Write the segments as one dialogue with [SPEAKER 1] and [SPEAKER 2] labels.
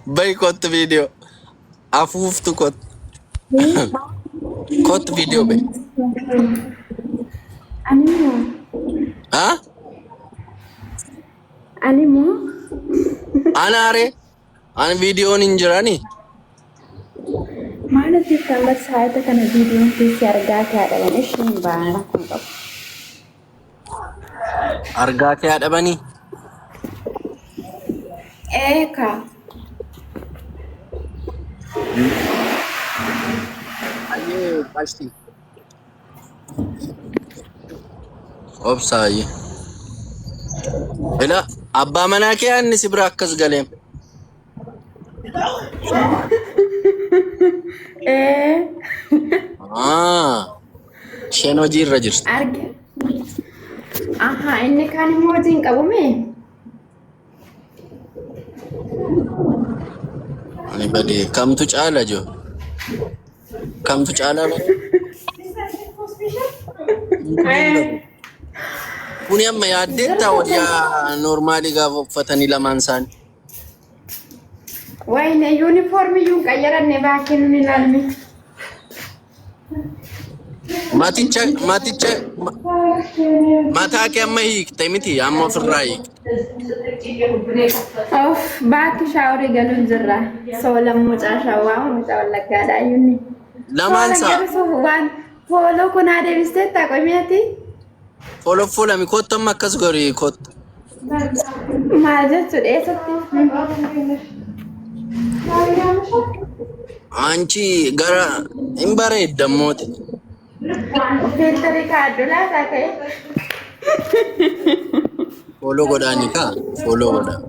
[SPEAKER 1] Bay kot video. Afuuftu kot. Kot video bay.
[SPEAKER 2] Animo.
[SPEAKER 1] Ha?
[SPEAKER 2] Animo.
[SPEAKER 1] Anare. An video ninjirani.
[SPEAKER 2] Mana sih kalau saya tekan video di siarga kayak ada ini sih banget.
[SPEAKER 1] Argaa kee haadha banii?
[SPEAKER 2] Kak.
[SPEAKER 1] Ayyee pasti. Obsaayi. Ila abbaa manaa kee anni si bira akkas galeem. Isheen hojii irra jirti.
[SPEAKER 2] Arga. Aha, inni kaan immoo hojiin qabume.
[SPEAKER 1] Ani badee kamtu caala joo? Kamtu caala bade? Kuni amma yaaddeettaa waliyaa noormaalii gaafa uffatanii lamaan isaanii.
[SPEAKER 2] Wayne yuunifoormii yuun qayyaranne baakee nun ilaalme.
[SPEAKER 1] Maticha mataa kee amma hiikte miti amma ofirraa hiikte.
[SPEAKER 2] Of baakki shaaworii galuun jirra. Soolan mucaa shawwaa mucaa wallaggaadhaa yuunni.
[SPEAKER 1] Lamaan isaa.
[SPEAKER 2] Waan fooloo kun haa deebistee taaqomeeti.
[SPEAKER 1] Foolami kottu amma akkas gorii kottu.
[SPEAKER 2] Maal jechuudha eessatti?
[SPEAKER 1] Anchi gara hin bareeddammooti.
[SPEAKER 2] Filtri kaaddu laataa ta'e.
[SPEAKER 1] Fooloo godhaani kaa fooloo godhaa.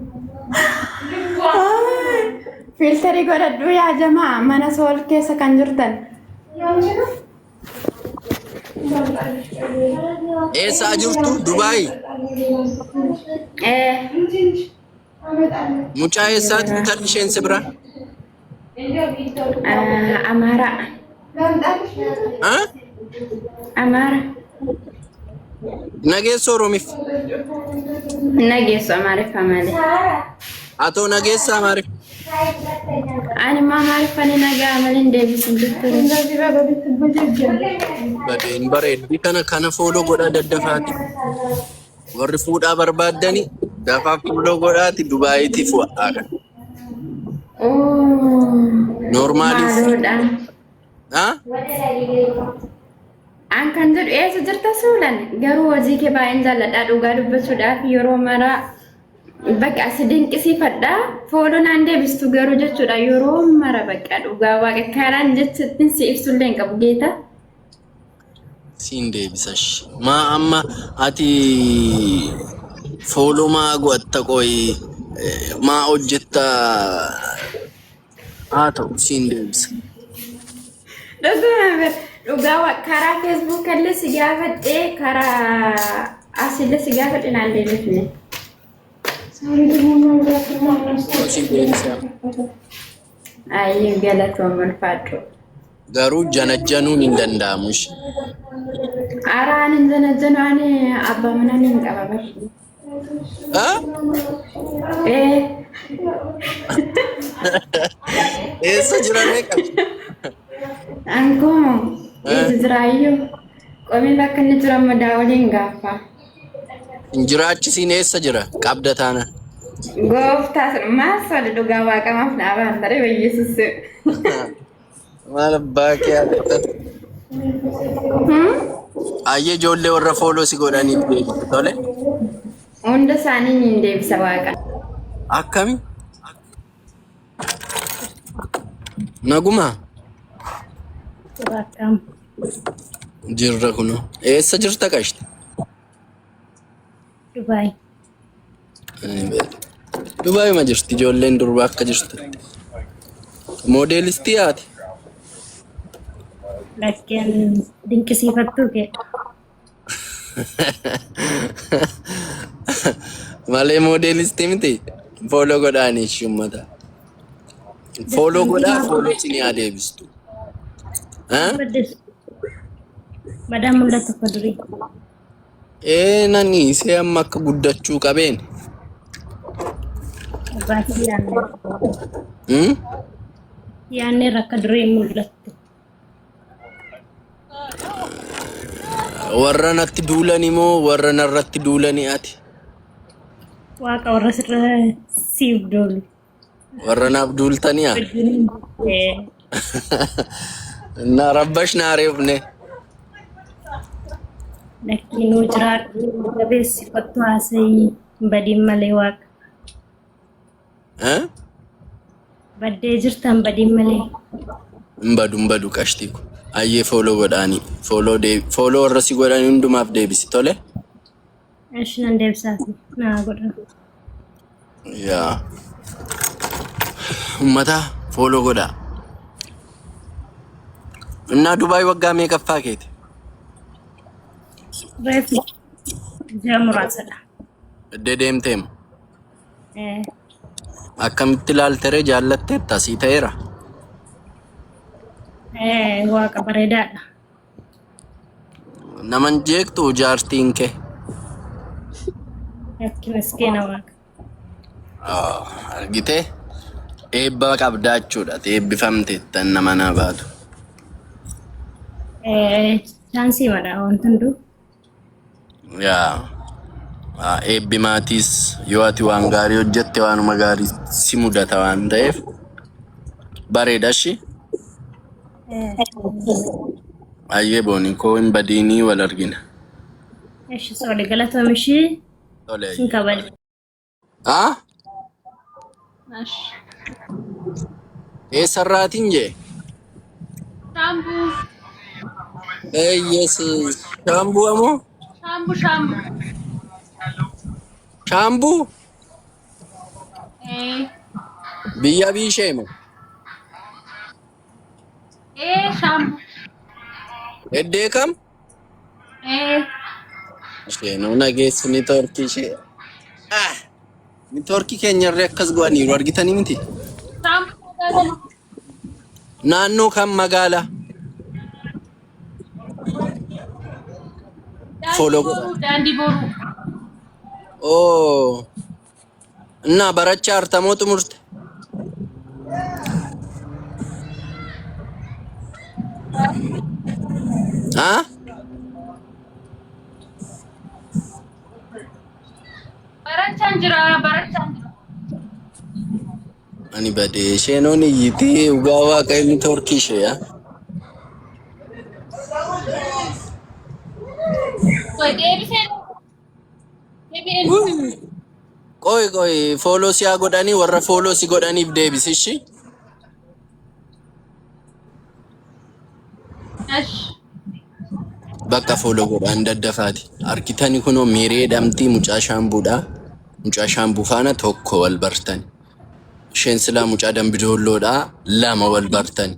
[SPEAKER 2] Filtri godhadhu yaa jamaa mana sool keessa kan jirtan.
[SPEAKER 1] Eessaa jirtu Dubaay? Mucaa eessaati kan isheen si bira?
[SPEAKER 2] Amara. Amara.
[SPEAKER 1] Nageessa Oromiif?
[SPEAKER 2] Nageessa Amaariff malee.
[SPEAKER 1] Atoo nageessa Amaariff?
[SPEAKER 2] Ani ma Amaariffani nagaa malee deebisu jettee.
[SPEAKER 1] Badeen bareeddi kana fooloo godhaa daddafaati. Warri fuudhaa barbaaddani dafaa fooloo godhaati Dubaayitii fuudhaa. Normaaliif. Ha?
[SPEAKER 2] An kan jedhu eessa jirta suulan garuu hojii kee baay'een jaalladhaa dhugaa dubbachuudhaaf yeroo maraa bakka asi dinqisiifadhaa fooloo naan deebistu garuu jechuudha yeroo mara bakka dhugaa waaqa karaan jechuutiin si ibsullee hin qabu geeta.
[SPEAKER 1] Siin deebisash. Maa amma ati fooloo maa godhatta qoyi maa hojjetta haa ta'u siin deebisa.
[SPEAKER 2] Dhugaa karaa Facebook illee si gaafadhee karaa asillee si gaafadhee naan deebifne. Ayyee galatooma ulfaadhu.
[SPEAKER 1] Garuu janajjanuun hin danda'amu.
[SPEAKER 2] Araan hin janajjanu ani abbaa manaa hin qaba barri.
[SPEAKER 1] Eessa jiranii qabu?
[SPEAKER 2] Angoo Israayyuu qomii bakka inni jiran madaa waliin gaafa.
[SPEAKER 1] Jiraachisiin eessa jira? Qabda taana.
[SPEAKER 2] Gooftaas maas wali dhugaa waaqamaaf dhaabaan taree wayyeessus.
[SPEAKER 1] Maal abbaa kee haadha? Ayyee ijoollee warra fooloo si godhaniif beeku tole.
[SPEAKER 2] Hunda isaanii hin deebisa waaqa.
[SPEAKER 1] Akkami? Naguma? Jirra kuno. Eessa jirta qashte?
[SPEAKER 2] Dubaay.
[SPEAKER 1] Dubaay ma jirti ijoolleen durba akka jirtu. Moodeelistii haati?
[SPEAKER 2] Lakkeen dinqisiifattuu kee.
[SPEAKER 1] Malee moodeelistii miti? Fooloo godhaanii shummata. Fooloo godhaa fooloo isin yaa deebistu.
[SPEAKER 2] Madaan mul'atu fa durii.
[SPEAKER 1] Nani isee amma akka guddachuu qabeen.
[SPEAKER 3] Baati
[SPEAKER 1] Hmm?
[SPEAKER 3] yaanne rakka duree mul'attu.
[SPEAKER 1] Warra natti duulani moo warra narratti duulani ati?
[SPEAKER 3] Waaqa warra sirra siif doolu.
[SPEAKER 1] Warra naaf duultaniya? Na rabbash na areefne.
[SPEAKER 3] Lakkiinuu jiraadhu jabeessi kottu haasa'ii badiin malee waaqa.
[SPEAKER 1] Eh?
[SPEAKER 3] Baddee jirtan badiin malee.
[SPEAKER 1] Mbadu qashtiku. Ayyee follow godhaani. Follow warra si godhaani hundumaaf deebisi tole?
[SPEAKER 3] Eesh nan deebisaafi naa godhan.
[SPEAKER 1] Yaa. Ummata follow godhaa. Innaa Dubaay waggaa meeqaffaa keeti?
[SPEAKER 3] Reefu ji'a muraasadha.
[SPEAKER 1] Dedeemteem. Akkamitti ilaaltere jaallatteetta sii ta'eera?
[SPEAKER 3] Waaqa bareedaadha.
[SPEAKER 1] Naman jeektu jaartiin kee?
[SPEAKER 3] Yakki miskeena waaqa.
[SPEAKER 1] Argitee? Eebba qabdaa jechuudha. Eebbifamteettan nama naa baatu.
[SPEAKER 3] Chaansii madha wanta hunduu.
[SPEAKER 1] Yaa. Eebbi maatiis yoo ati waan gaarii hojjette waanuma gaarii si mudata waan ta'eef bareedashi. Ayyee booni koo hin badiinii wal argina.
[SPEAKER 3] Eesh soole galatoomishii.
[SPEAKER 1] Tole.
[SPEAKER 3] Sin kabali.
[SPEAKER 1] Haa?
[SPEAKER 2] Ash.
[SPEAKER 1] Eessarraatiin jee?
[SPEAKER 2] Shampoo.
[SPEAKER 1] Yes. Shaambuu amoo?
[SPEAKER 2] Shampoo.
[SPEAKER 1] Shaambuu? Biyya biishee moo?
[SPEAKER 2] Shampoo.
[SPEAKER 1] Eddee kam? Isheenuu nageessu ni torkii ishee. Ni torkii keenyarree akkas go'aniiru argitanii miti?
[SPEAKER 2] Shampoo.
[SPEAKER 1] Naannoo kam magaalaa? Follow godhaa.
[SPEAKER 2] Daandii boru.
[SPEAKER 1] Oh. Innaa barachaa hartamoo xumurte? Haa?
[SPEAKER 2] Barachaan jira.
[SPEAKER 1] Ani badee isheenuun iyyitee dhugaa waaqayyoon torkii ishee yaa. Qoy follow si haa godhanii warra follow si godhaniif deebisishi.
[SPEAKER 2] Ash.
[SPEAKER 1] Bakka follow godhaan daddafaati. Argitanii kunoo miiree dhamtii mucaa shaambuudha. Mucaa shaambuu faana tokko wal bartani. Isheen silaa mucaa dambidoolloodha lama wal bartani.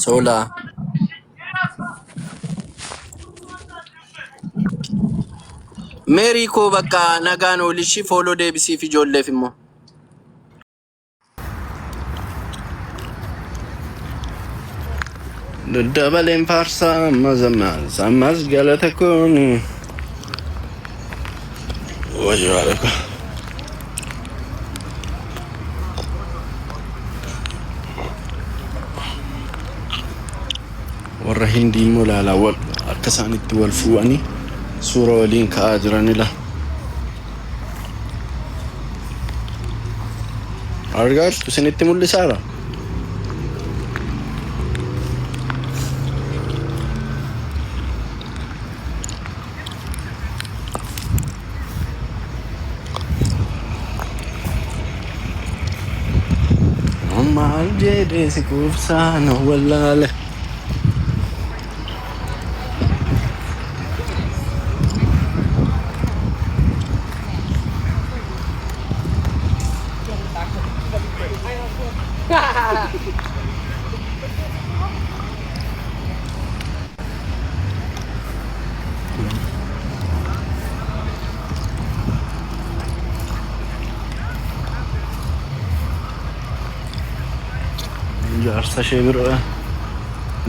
[SPEAKER 1] Sola. Mary ko bakka nagaan oolishi follow deebisiif ijoolleef immoo. Daddabaleen faarsaa ammas galata kun. Wajjiraaleka. Warra Hindii immoo ilaalaa akka isaanitti wal fuudhanii suura waliin ka'aa jiranidha. Argaa jirtu isinitti mul'isaara? Maal jedhee si kuufsaa na wallaale.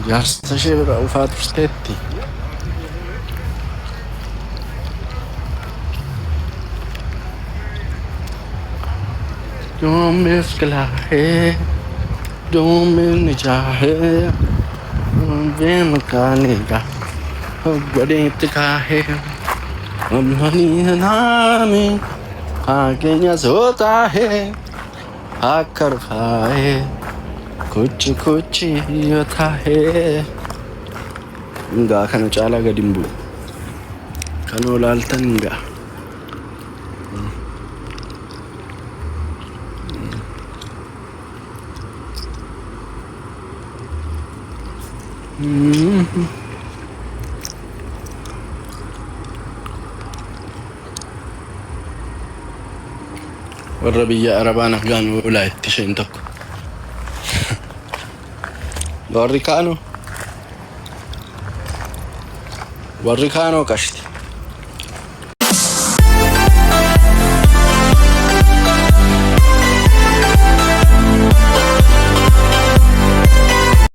[SPEAKER 1] Jaarsa ishee bira dhufaa turteetti. Don't mesclar, don't menjar, vem caniga, guardente carre, nami, a quem azota é, a carva é, cuchi cuchi yota é. Nga kana chala gadimbu, kano laltan nga. Warra biyya Arabaa Afgaan ulaa itti isheen tokko. Warri kaanoo qashti.